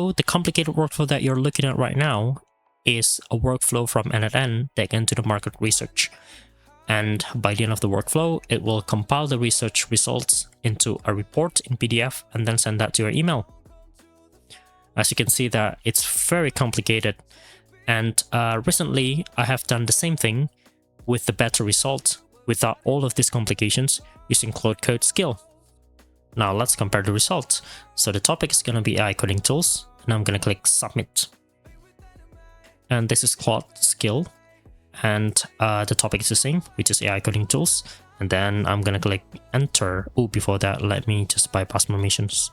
So the complicated workflow that you're looking at right now is a workflow from n8n taken to the market research. And by the end of the workflow, it will compile the research results into a report in PDF and then send that to your email. As you can see that it's very complicated. And recently I have done the same thing with the better result without all of these complications using Claude Skill. Now let's compare the results. So the topic is going to be AI coding tools, and I'm going to click submit. And this is Claude Skill, and the topic is the same, which is AI coding tools. And then I'm going to click enter. Oh, before that, let me just bypass permissions.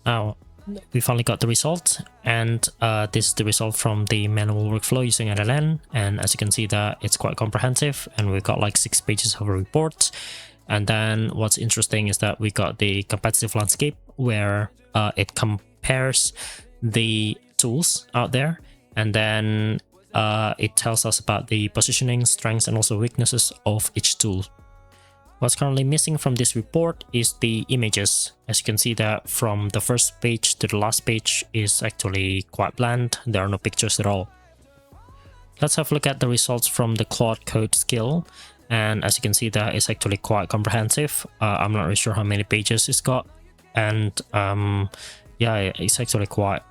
Now we finally got the result, and this is the result from the manual workflow using n8n. And as you can see that it's quite comprehensive, and we've got like 6 pages of a report. And then what's interesting is that we got the competitive landscape where it compares the tools out there, and then it tells us about the positioning, strengths, and also weaknesses of each tool. What's currently missing from this report is the images. As you can see that from the first page to the last page is actually quite bland. There are no pictures at all. Let's have a look at the results from the Claude Skill. And as you can see that it's actually quite comprehensive. I'm not really sure how many pages it's got. And yeah, it's actually quite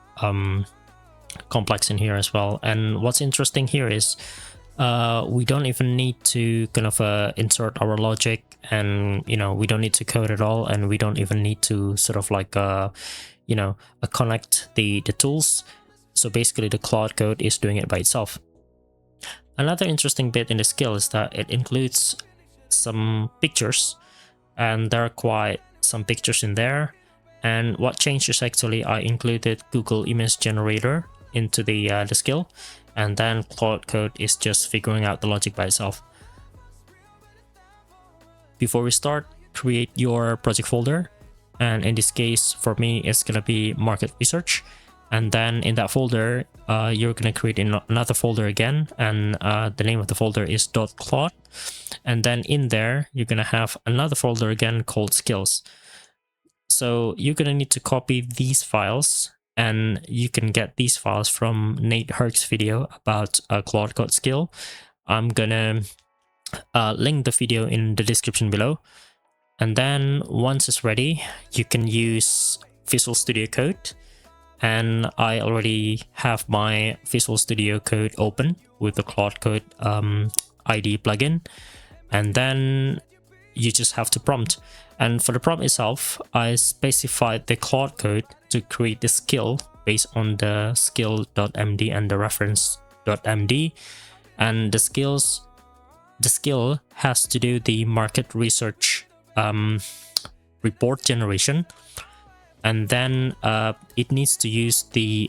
complex in here as well. And what's interesting here is we don't even need to kind of insert our logic, and we don't need to code at all, and we don't even need to sort of like connect the tools. So basically the Claude code is doing it by itself. Another interesting bit in the skill is that it includes some pictures, and there are quite some pictures in there. And what changed is actually I included Google Image Generator into the skill, and then Claude code is just figuring out the logic by itself. Before we start, create your project folder, and in this case for me it's gonna be market research. And then in that folder, you're going to create another folder again, and the name of the folder is .claude. And then in there, you're going to have another folder again called skills. So you're going to need to copy these files, and you can get these files from Nate Herc's video about Claude Skill. I'm going to link the video in the description below. And then once it's ready, you can use Visual Studio Code. And I already have my Visual Studio Code open with the Claude Code ID plugin. And then you just have to prompt. And for the prompt itself, I specified the Claude code to create the skill based on the SKILL.md and the reference.md. And the skill has to do the market research report generation. And then it needs to use the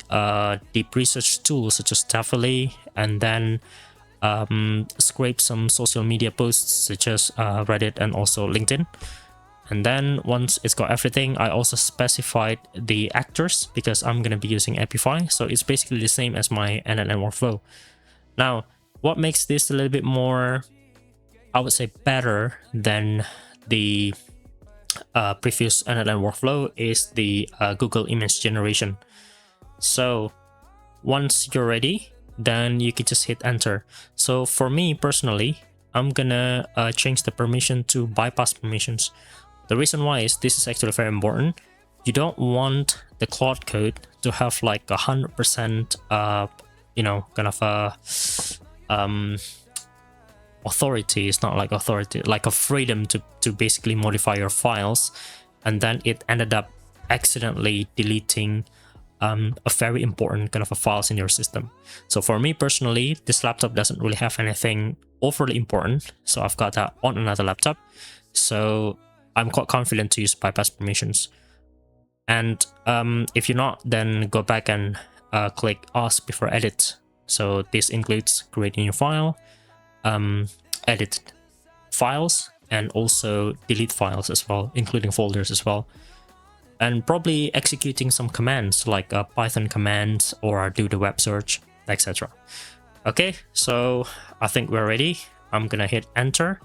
deep research tools such as Tavily, and then scrape some social media posts such as Reddit and also LinkedIn. And then once it's got everything, I also specified the actors because I'm going to be using Epify. So it's basically the same as my n8n workflow. Now, what makes this a little bit more, I would say, better than the previous n8n workflow is the Google image generation. So once you're ready, then you can just hit enter. So for me personally, I'm gonna change the permission to bypass permissions. The reason why is this is actually very important. You don't want the Claude code to have like 100% kind of authority. It's not like authority, like a freedom to basically modify your files. And then it ended up accidentally deleting a very important kind of a files in your system. So for me personally, this laptop doesn't really have anything overly important, so I've got that on another laptop. So I'm quite confident to use bypass permissions. And if you're not, then go back and click ask before edit. So this includes creating your file, edit files, and also delete files as well, including folders as well. And probably executing some commands like Python commands or do the web search, etc. Okay, so I think we're ready. I'm gonna hit enter,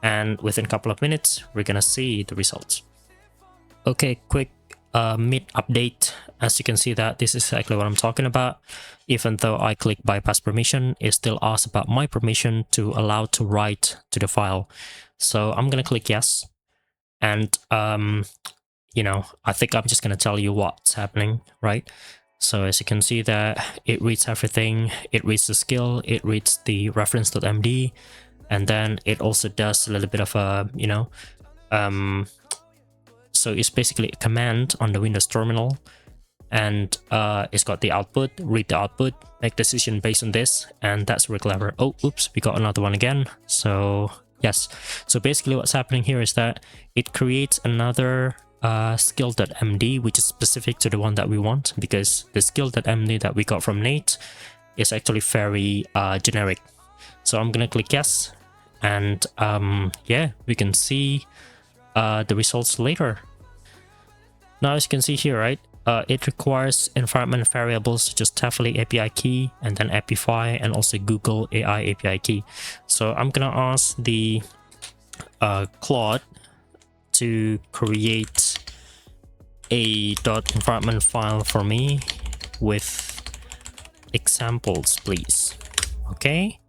and within a couple of minutes, we're gonna see the results. Okay, quick mid update. As you can see that this is exactly what I'm talking about. Even though I click bypass permission, it still asks about my permission to allow to write to the file. So I'm gonna click yes. And you know, I think I'm just gonna tell you what's happening, right? So as you can see that it reads everything, it reads the skill, it reads the reference.md, and then it also does a little bit of a, you know, so it's basically a command on the Windows terminal, and it's got the output, read the output, make decision based on this, and that's really clever. Oh, oops, we got another one again. So yes, so basically what's happening here is that it creates another SKILL.md, which is specific to the one that we want, because the SKILL.md that we got from Nate is actually very generic. So I'm gonna click yes, and yeah, we can see the results later. Now as you can see here, right, it requires environment variables such as Tavily API key, and then Epify, and also Google AI API key. So I'm gonna ask the Claude to create a .environment file for me with examples, please. Okay.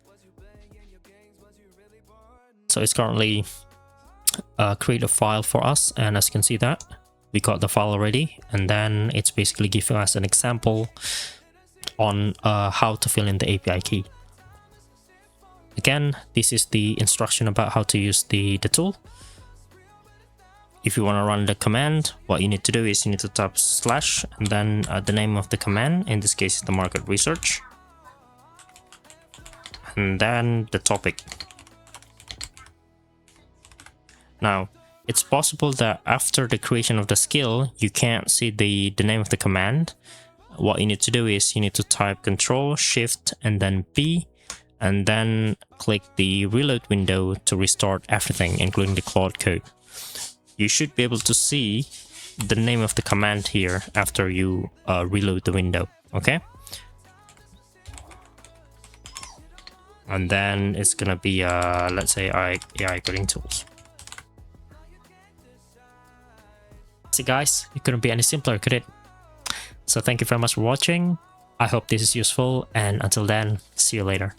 So it's currently create a file for us, and as you can see that we got the file already, and then it's basically giving us an example on how to fill in the API key. Again, this is the instruction about how to use the tool. If you want to run the command, what you need to do is you need to type / and then the name of the command, in this case is the market research, and then the topic. Now, it's possible that after the creation of the skill, you can't see the name of the command. What you need to do is you need to type Control, Shift, and then P, and then click the reload window to restart everything, including the Claude code. You should be able to see the name of the command here after you reload the window, okay? And then it's gonna be, let's say, AI coding tools. See guys, it couldn't be any simpler, could it? So thank you very much for watching. I hope this is useful, and until then, see you later.